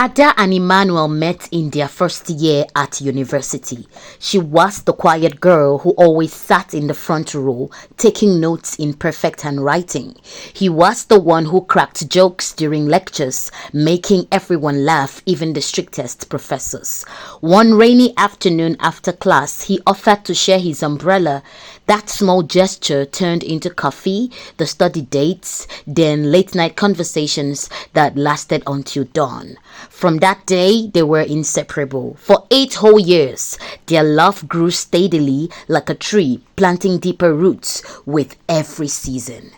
Ada and Emmanuel met in their first year at university. She was the quiet girl who always sat in the front row, taking notes in perfect handwriting. He was the one who cracked jokes during lectures, making everyone laugh, even the strictest professors. One rainy afternoon after class, he offered to share his umbrella. That small gesture turned into coffee, the study dates, then late night conversations that lasted until dawn. From that day, they were inseparable. For 8 whole years, their love grew steadily like a tree, planting deeper roots with every season.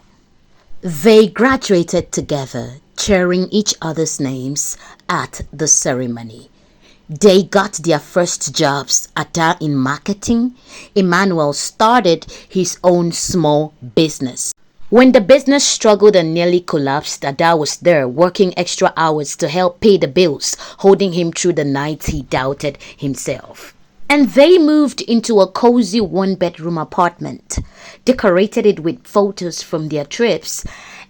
They graduated together, cheering each other's names at the ceremony. They got their first jobs, Ada in marketing. Emmanuel started his own small business. When the business struggled and nearly collapsed, Ada was there working extra hours to help pay the bills, holding him through the nights he doubted himself. And they moved into a cozy one-bedroom apartment, decorated it with photos from their trips,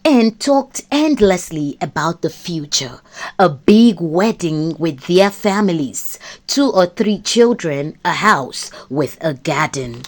and talked endlessly about the future. A big wedding with their families, 2 or 3 children, a house with a garden.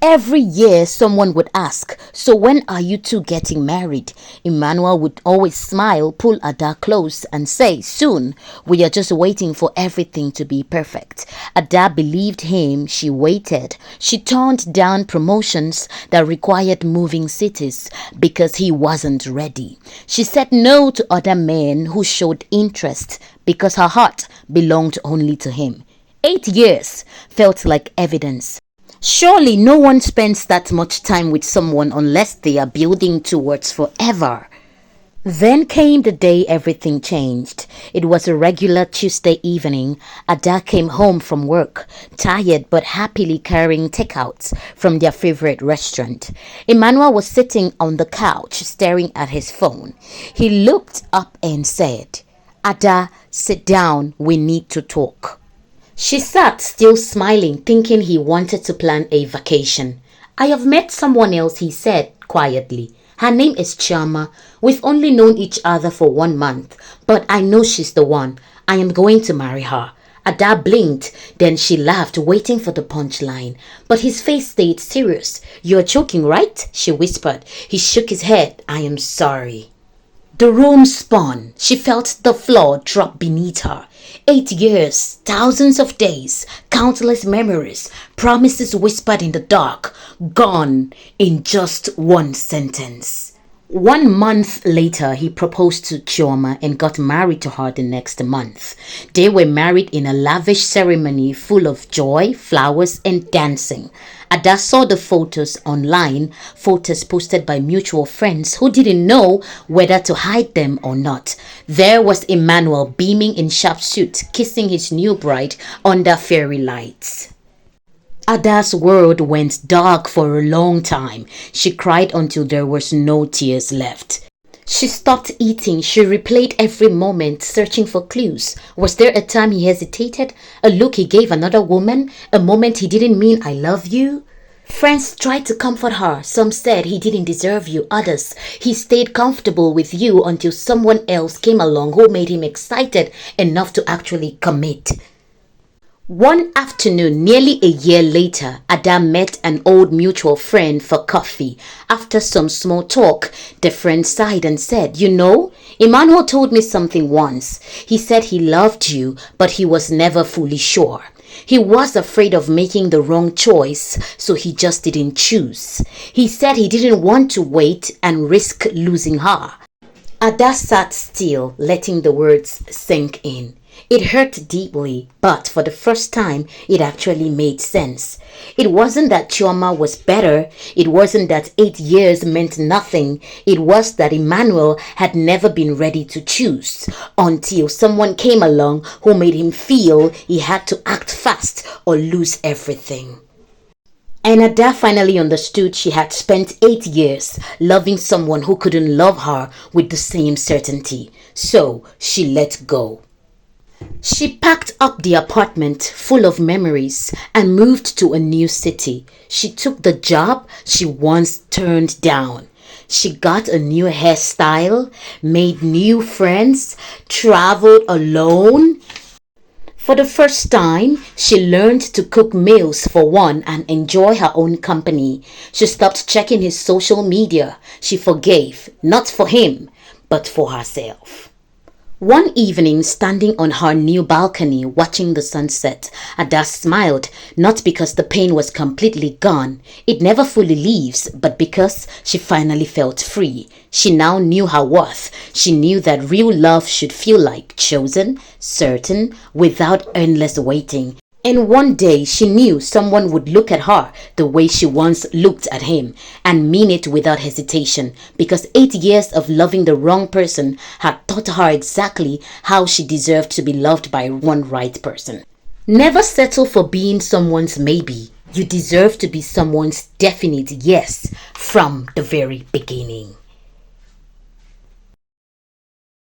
Every year, someone would ask, "So when are you two getting married?" Emmanuel would always smile, pull Ada close, and say, "Soon. We are just waiting for everything to be perfect." Ada believed him. She waited. She turned down promotions that required moving cities because he wasn't ready. She said no to other men who showed interest because her heart belonged only to him. 8 years felt like evidence. Surely no one spends that much time with someone unless they are building towards forever. Then came the day everything changed. It was a regular Tuesday evening. Ada came home from work, tired but happily carrying takeouts from their favorite restaurant. Emmanuel was sitting on the couch staring at his phone. He looked up and said, "Ada, sit down, we need to talk." She sat, still smiling, thinking he wanted to plan a vacation. "I have met someone else," he said quietly. "Her name is Chama. We've only known each other for 1 month, but I know she's the one. I am going to marry her." Ada blinked, then she laughed, waiting for the punchline. But his face stayed serious. "You're joking, right?" she whispered. He shook his head. "I am sorry." The room spun. She felt the floor drop beneath her. 8 years, thousands of days, countless memories, promises whispered in the dark, gone in just one sentence. 1 month later, he proposed to Chioma and got married to her the next month. They were married in a lavish ceremony full of joy, flowers, and dancing. Ada saw the photos online, photos posted by mutual friends who didn't know whether to hide them or not. There was Emmanuel beaming in sharp suit, kissing his new bride under fairy lights. Ada's world went dark for a long time. She cried until there was no tears left. She stopped eating. She replayed every moment, searching for clues. Was there a time he hesitated? A look he gave another woman? A moment he didn't mean "I love you"? Friends tried to comfort her. Some said he didn't deserve you. Others, he stayed comfortable with you until someone else came along who made him excited enough to actually commit. One afternoon, nearly a year later, Ada met an old mutual friend for coffee. After some small talk, the friend sighed and said, "You know, Emmanuel told me something once. He said he loved you, but he was never fully sure. He was afraid of making the wrong choice, so he just didn't choose. He said he didn't want to wait and risk losing her." Ada sat still, letting the words sink in. It hurt deeply, but for the first time, it actually made sense. It wasn't that Chioma was better. It wasn't that 8 years meant nothing. It was that Emmanuel had never been ready to choose until someone came along who made him feel he had to act fast or lose everything. And Ada finally understood she had spent 8 years loving someone who couldn't love her with the same certainty. So she let go. She packed up the apartment full of memories and moved to a new city. She took the job she once turned down. She got a new hairstyle, made new friends, traveled alone. For the first time, she learned to cook meals for one and enjoy her own company. She stopped checking his social media. She forgave, not for him, but for herself. One evening, standing on her new balcony watching the sunset, Ada smiled, not because the pain was completely gone. It never fully leaves, but because she finally felt free. She now knew her worth. She knew that real love should feel like chosen, certain, without endless waiting. And one day she knew someone would look at her the way she once looked at him and mean it without hesitation, because 8 years of loving the wrong person had taught her exactly how she deserved to be loved by one right person. Never settle for being someone's maybe. You deserve to be someone's definite yes from the very beginning.